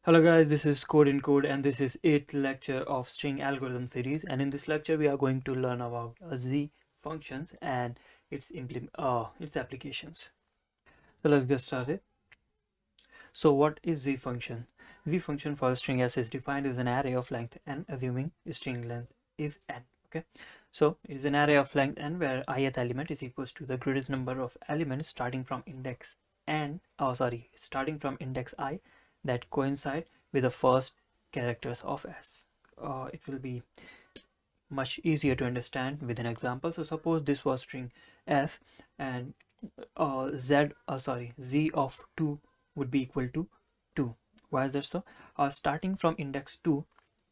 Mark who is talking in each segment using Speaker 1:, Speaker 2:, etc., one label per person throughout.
Speaker 1: Hello guys, this is CodeNCode and this is 8th lecture of string algorithm series, and in this lecture we are going to learn about Z functions and its applications. So let's get started. So what is Z function? Z function for a string S is defined as an array of length n, assuming string length is n. Okay, so it's an array of length n where ith element is equals to the greatest number of elements starting from index I that coincide with the first characters of S. It will be much easier to understand with an example. So suppose this was string S and Z of 2 would be equal to 2. Why is that so? Starting from index 2,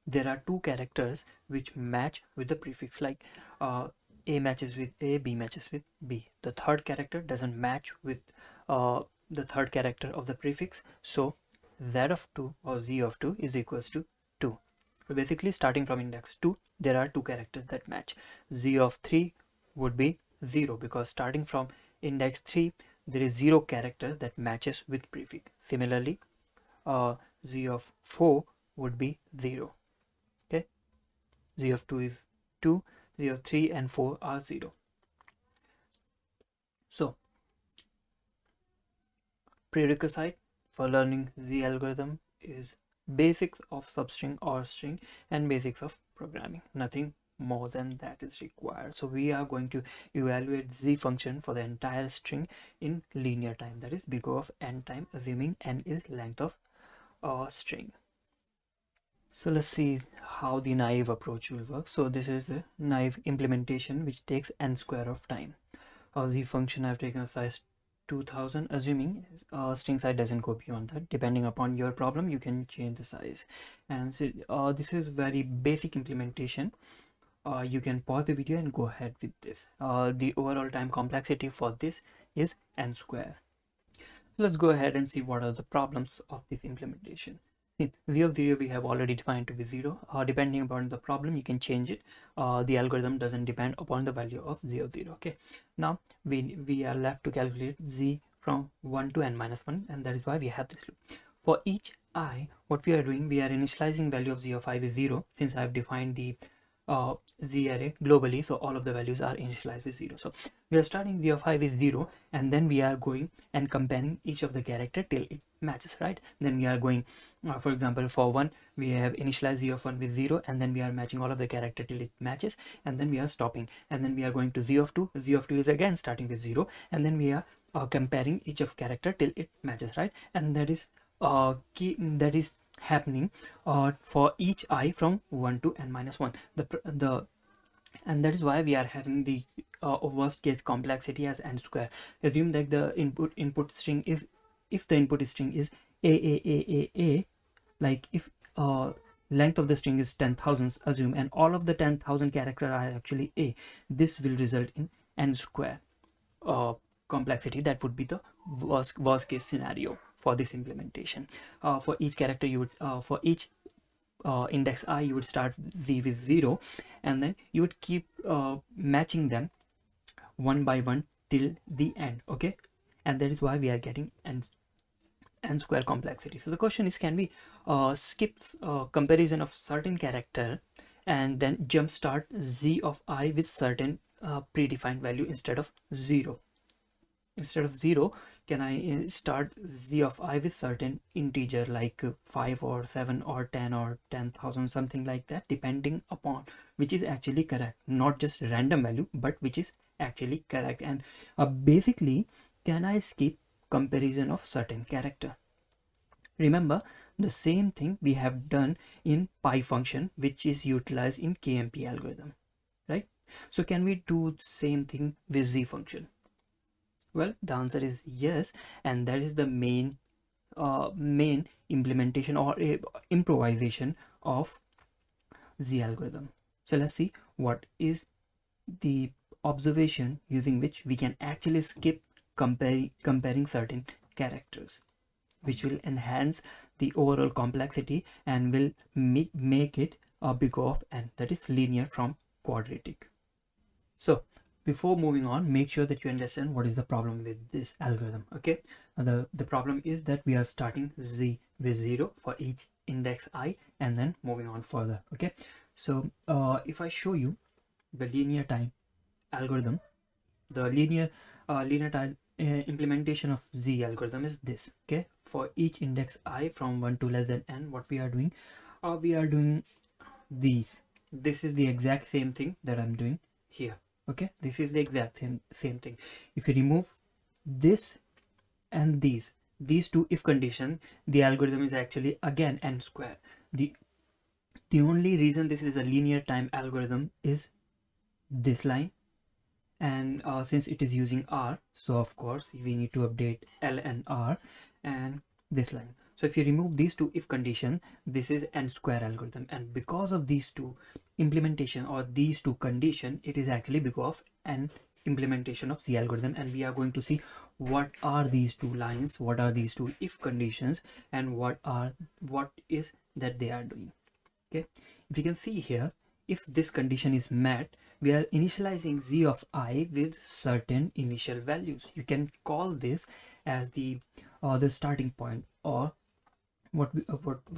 Speaker 1: there are two characters which match with the prefix, like A matches with A, B matches with B. The third character doesn't match with uh, the third character of the prefix, so Z of 2 or Z of 2 is equals to 2. So basically, starting from index 2, there are two characters that match. Z of 3 would be 0 because starting from index 3, there is 0 character that matches with prefix. Similarly, Z of 4 would be 0. Okay, Z of 2 is 2, Z of 3 and 4 are 0. So, prerequisite for learning Z algorithm is basics of substring or string and basics of programming. Nothing more than that is required. So we are going to evaluate Z function for the entire string in linear time, that is big O of n time, assuming n is length of a string. So let's see how the naive approach will work. So this is the naive implementation which takes n square of time. Z function I've taken a size 2000, assuming string size doesn't go beyond that. Depending upon your problem, you can change the size. And so this is very basic implementation. You can pause the video and go ahead with this. The overall time complexity for this is n square. Let's go ahead and see what are the problems of this implementation. See, Z of 0 we have already defined to be 0. Depending upon the problem, you can change it. The algorithm doesn't depend upon the value of Z of 0. Okay. Now we are left to calculate Z from 1 to n minus 1, and that is why we have this loop. For each I, what we are doing, we are initializing value of Z of 5 is 0, since I have defined the Z array globally, so all of the values are initialized with 0. So we are starting Z of 5 is 0, and then we are going and comparing each of the character till it matches, right? Then we are going, for example, for 1 we have initialized Z of 1 with 0, and then we are matching all of the character till it matches, and then we are stopping, and then we are going to Z of 2. Z of 2 is again starting with 0, and then we are comparing each of character till it matches, right? And that is happening for each I from 1 to n minus 1. And that is why we are having the worst case complexity as n square. Assume that the input string is, if the input string is a, like if length of the string is 10,000, assume, and all of the 10,000 character are actually a, this will result in n square complexity. That would be the worst case scenario for this implementation. For each character you would for each index I, you would start Z with 0, and then you would keep matching them one by one till the end. Okay, and that is why we are getting n square complexity. So the question is, can we skip comparison of certain character and then jump start Z of I with certain predefined value instead of 0? Instead of 0, can I start Z of I with certain integer like 5 or 7 or 10 or 10,000, something like that, depending upon which is actually correct, not just random value, but which is actually correct. And basically, can I skip comparison of certain character? Remember the same thing we have done in pi function, which is utilized in KMP algorithm, right? So can we do the same thing with Z function? Well, the answer is yes, and that is the main implementation or improvisation of Z algorithm. So let's see what is the observation using which we can actually skip comparing certain characters, which will enhance the overall complexity and will make it a big O of n, that is linear from quadratic. So before moving on, make sure that you understand what is the problem with this algorithm. Okay, the problem is that we are starting z with 0 for each index I and then moving on further. Okay, so if I show you the linear time algorithm, the linear time implementation of z algorithm is this. Okay, for each index I from 1 to less than n, what we are doing these. This is the exact same thing that I'm doing here. Okay, this is the exact same thing. If you remove this and these two if condition, the algorithm is actually again n square. The only reason this is a linear time algorithm is this line, and since it is using R, so of course we need to update L and R, and this line. So if you remove these two if condition, this is n square algorithm, and because of these two implementation or these two condition, it is actually because of n implementation of C algorithm. And we are going to see what are these two lines, what are these two if conditions, and what is that they are doing. Okay, if you can see here, if this condition is met, we are initializing z of I with certain initial values. You can call this as the starting point, or what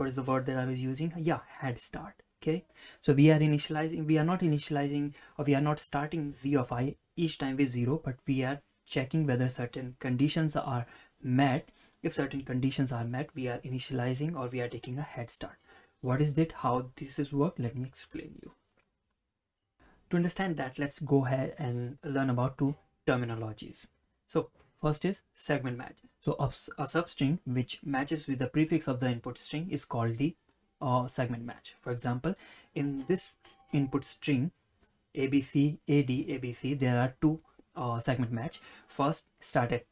Speaker 1: is the word that I was using? Yeah, head start. Okay, so we are not initializing, or we are not starting z of I each time with 0, but we are checking whether certain conditions are met. If certain conditions are met, we are initializing, or we are taking a head start. What is it? How this is work? Let me explain you. To understand that, let's go ahead and learn about two terminologies. So first is segment match. So a substring which matches with the prefix of the input string is called the segment match. For example, in this input string ABC, AD, ABC, there are two segment match. First start at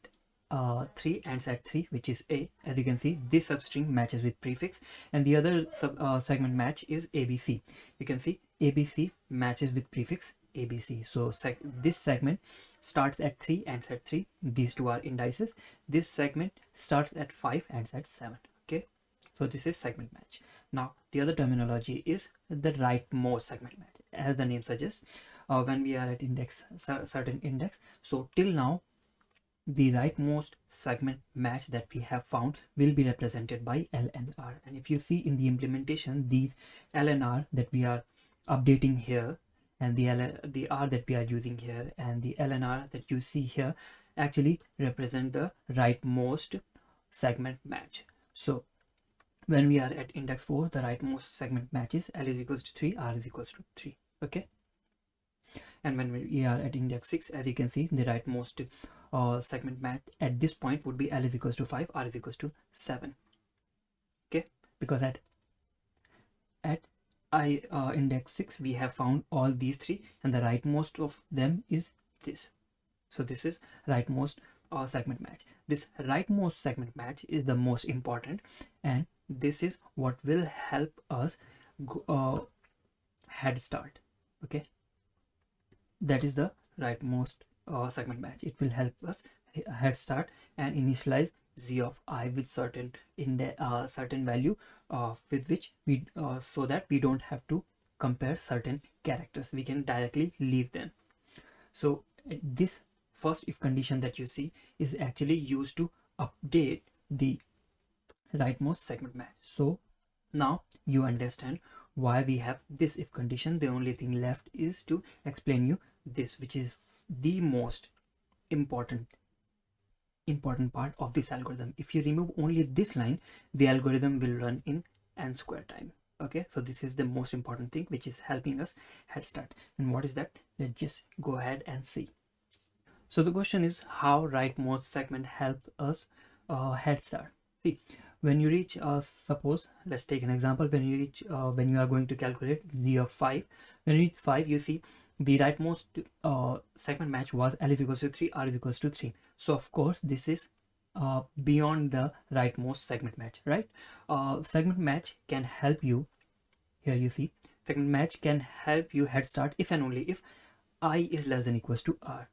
Speaker 1: 3 ends at 3, which is A. As you can see, this substring matches with prefix, and the other segment match is ABC. You can see ABC matches with prefix ABC. So this segment starts at 3, ends at 3. These two are indices. This segment starts at 5, ends at 7. Okay, so this is segment match. Now the other terminology is the rightmost segment match. As the name suggests, when we are at certain index, so till now the rightmost segment match that we have found will be represented by L and R. And if you see in the implementation, these L and R that we are updating here, and the R that we are using here, and the L and R that you see here actually represent the rightmost segment match. So when we are at index 4, the rightmost segment match is L is equals to 3, R is equals to 3. Okay, and when we are at index 6, as you can see, the rightmost segment match at this point would be L is equals to 5, R is equals to 7. Okay, because at index 6 we have found all these three, and the rightmost of them is this. So this is rightmost segment match. This rightmost segment match is the most important, and this is what will help us head start. Okay, that is the rightmost segment match. It will help us head start and initialize z of I with certain certain value with which we so that we don't have to compare certain characters. We can directly leave them. So this first if condition that you see is actually used to update the rightmost segment match. So now you understand why we have this if condition. The only thing left is to explain you this, which is the most important part of this algorithm. If you remove only this line, the algorithm will run in n square time. Okay, so this is the most important thing which is helping us head start. And what is that? Let's just go ahead and see. So the question is, how rightmost segment help us head start? See, when you reach suppose let's take an example. When you reach when you are going to calculate z of 5, when you reach 5, you see the rightmost segment match was L is equals to 3, R is equals to 3. So of course this is beyond the rightmost segment match, right? Segment match can help you. Here you see segment match can help you head start if and only if I is less than equals to R.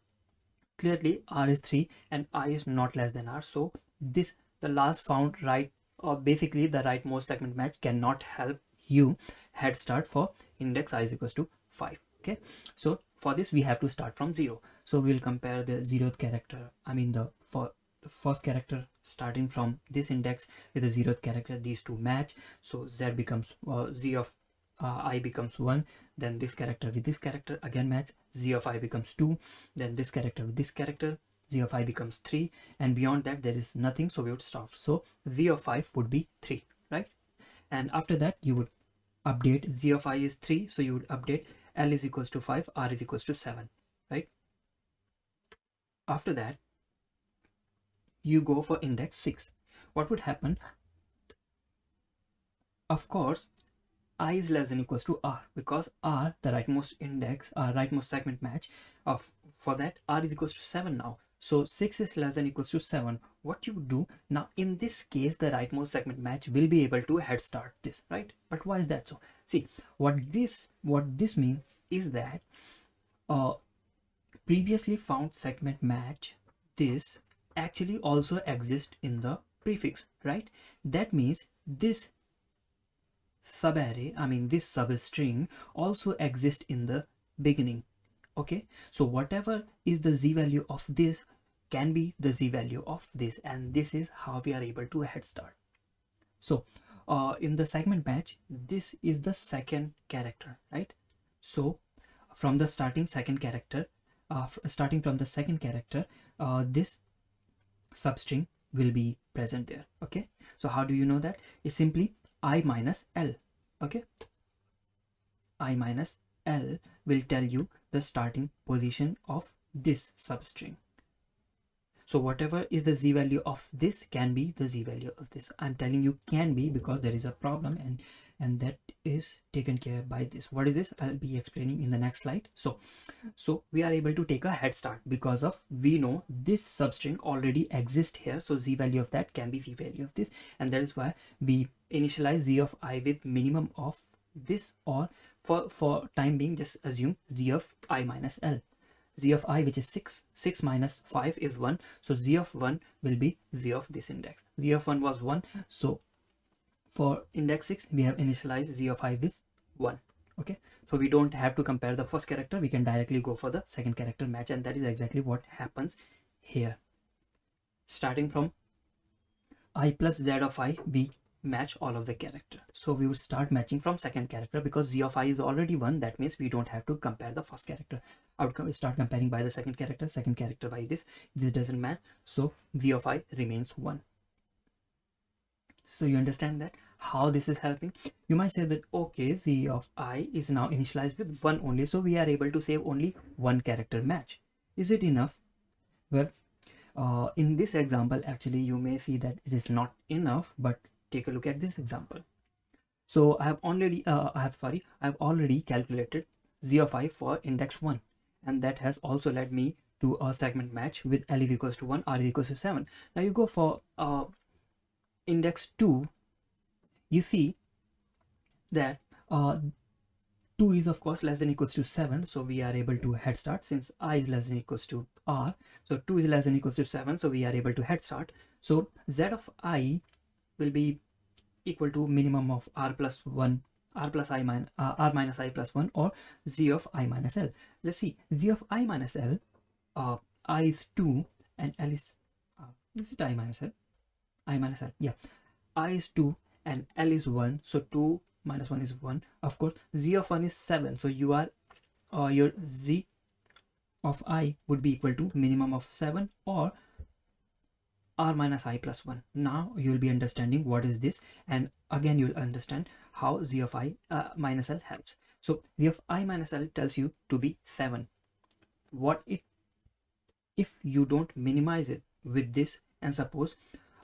Speaker 1: Clearly R is 3 and I is not less than R. So this the last found right, or basically the rightmost segment match cannot help you head start for index I is equals to 5. Okay, so for this we have to start from 0. So we'll compare the 0th character, I mean the first character starting from this index with the 0th character. These two match, so z becomes z of I becomes 1. Then this character with this character again match, z of I becomes 2. Then this character with this character, z of I becomes 3, and beyond that there is nothing, so we would stop. So z of I would be 3, right? And after that you would update z of I is 3, so you would update L is equals to 5, R is equals to 7, right? After that you go for index 6. What would happen? Of course I is less than equals to R, because R, the rightmost index, rightmost segment match of, for that R is equals to 7 now. So 6 is less than equals to 7. What you would do now, in this case the rightmost segment match will be able to head start this, right? But why is that so? See, what this means is that previously found segment match, this actually also exists in the prefix, right? That means this subarray, I mean this substring also exists in the beginning. Okay, so whatever is the z value of this can be the z value of this, and this is how we are able to head start. So in the segment match, this is the second character, right? So from the starting second character, starting from the second character, this substring will be present there. Okay, so how do you know that? It's simply I minus L. Okay, I minus L will tell you the starting position of this substring. So whatever is the z value of this can be the z value of this. I'm telling you can be because there is a problem, and that is taken care by this. What is this? I'll be explaining in the next slide. So we are able to take a head start because of we know this substring already exists here, so z value of that can be z value of this, and that is why we initialize z of I with minimum of this, or for time being just assume z of I minus L. Z of I, which is 6, 6 minus 5 is 1, so z of 1 will be z of this index. Z of 1 was 1, so for index 6 we have initialized z of I with 1. Okay, so we don't have to compare the first character, we can directly go for the second character match, and that is exactly what happens here. Starting from I plus z of I, we match all of the character. So we would start matching from second character because z of I is already 1. That means we don't have to compare the first character. I would start comparing by the second character by this. This doesn't match, so z of I remains 1. So you understand that how this is helping? You might say that okay, z of I is now initialized with 1 only, so we are able to save only one character match. Is it enough? Well, in this example actually you may see that it is not enough, but take a look at this example. So I have already calculated z of I for index 1, and that has also led me to a segment match with L is equals to 1, R is equals to 7. Now you go for index 2, you see that 2 is of course less than equals to 7, so we are able to head start since I is less than equals to R. So 2 is less than equals to 7, so we are able to head start. So z of I will be equal to minimum of R plus 1, R plus I minus R minus I plus 1, or z of I minus L. Let's see, z of I minus L, I is 2 and L is it I minus L? I minus L, yeah. I is 2 and L is 1, so 2 minus 1 is 1. Of course z of 1 is 7, so you are your z of I would be equal to minimum of 7 or R minus I plus 1. Now you will be understanding what is this, and again you will understand how z of I minus L helps. So z of I minus L tells you to be 7. What if you don't minimize it with this, and suppose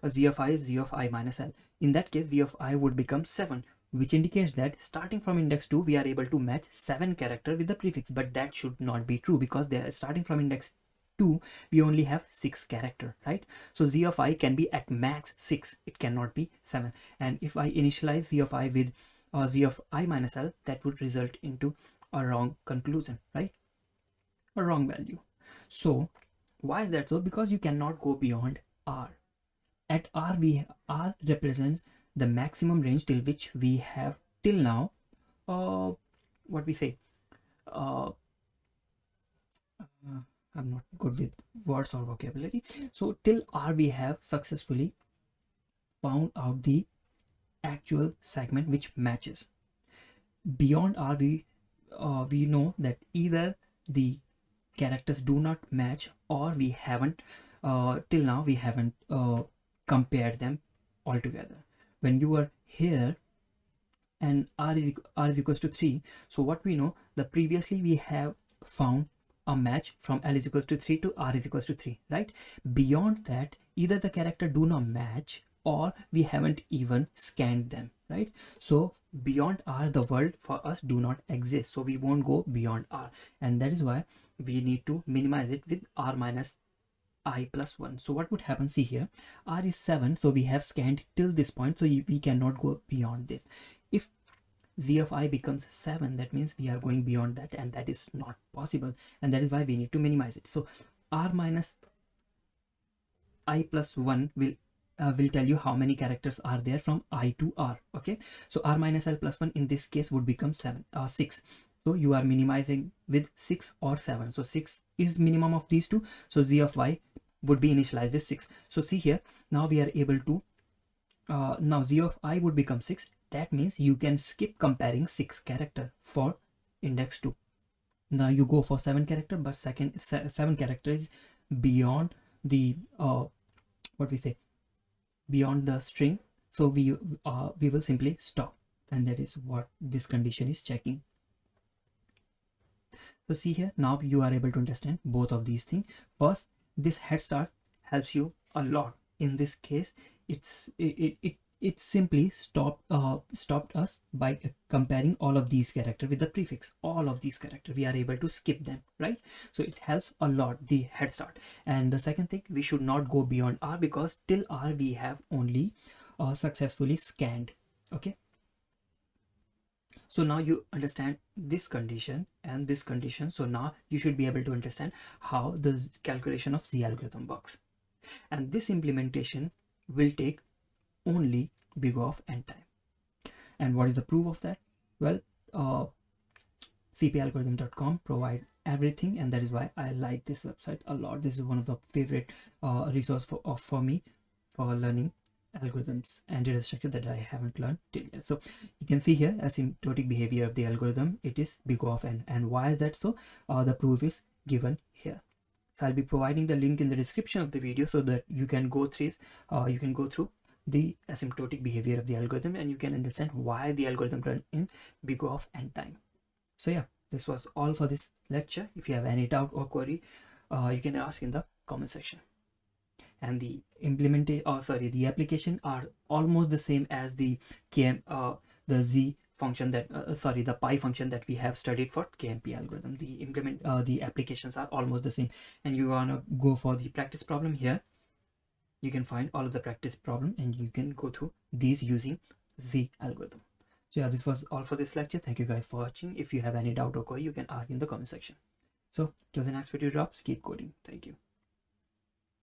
Speaker 1: a z of I is z of I minus L? In that case z of I would become 7, which indicates that starting from index 2 we are able to match 7 character with the prefix, but that should not be true because they are starting from index 2 we only have 6 character, right? So z of I can be at max 6, it cannot be 7, and if I initialize z of I with z of I minus L, that would result into a wrong conclusion, right? A wrong value. So why is that so? Because you cannot go beyond R. At R, R represents the maximum range till which we have till now what we say uh, I'm not good with words or vocabulary. So till R we have successfully found out the actual segment which matches. Beyond R we know that either the characters do not match, or we haven't till now we haven't compared them altogether. When you are here and r is equals to 3, so what we know, the previously we have found a match from L is equals to 3 to R is equals to 3, right? Beyond that, either the character do not match or we haven't even scanned them, right? So beyond R the world for us do not exist, so we won't go beyond R, and that is why we need to minimize it with R minus I plus 1. So what would happen, see here, R is 7, so we have scanned till this point, so we cannot go beyond this. If z of I becomes 7, that means we are going beyond that, and that is not possible, and that is why we need to minimize it. So R minus I plus 1 will tell you how many characters are there from I to R. Okay, so R minus L plus 1 in this case would become 6. So you are minimizing with 6 or 7. So 6 is minimum of these two, so z of y would be initialized with 6. So see here, now we are able to now z of I would become 6. That means you can skip comparing 6 character for index 2. Now you go for 7 character, but 7 character is beyond the what we say, beyond the string, so we will simply stop, and that is what this condition is checking. So see here, now you are able to understand both of these things. First, this head start helps you a lot. In this case, it simply stopped us by comparing all of these characters with the prefix. All of these characters we are able to skip them, right? So it helps a lot, the head start. And the second thing, we should not go beyond R, because till R we have only successfully scanned. Okay, so now you understand this condition and this condition, so now you should be able to understand how the calculation of Z algorithm works. And this implementation will take only big O of n time. And what is the proof of that? Well, cpalgorithm.com provide everything, and that is why I like this website a lot. This is one of the favorite resource for me for learning algorithms and data structure that I haven't learned till yet. So you can see here asymptotic behavior of the algorithm, it is big O of n. And why is that so? The proof is given here. So I'll be providing the link in the description of the video so that you can go through the asymptotic behavior of the algorithm, and you can understand why the algorithm run in big O of n time. So yeah, this was all for this lecture. If you have any doubt or query, you can ask in the comment section. And the the application are almost the same as the the Z function that the pi function that we have studied for KMP algorithm. The applications are almost the same, and you wanna go for the practice problem here. You can find all of the practice problem, and you can go through these using Z algorithm. So yeah, this was all for this lecture. Thank you guys for watching. If you have any doubt or query, you can ask in the comment section. So till the next video drops, keep coding. Thank you.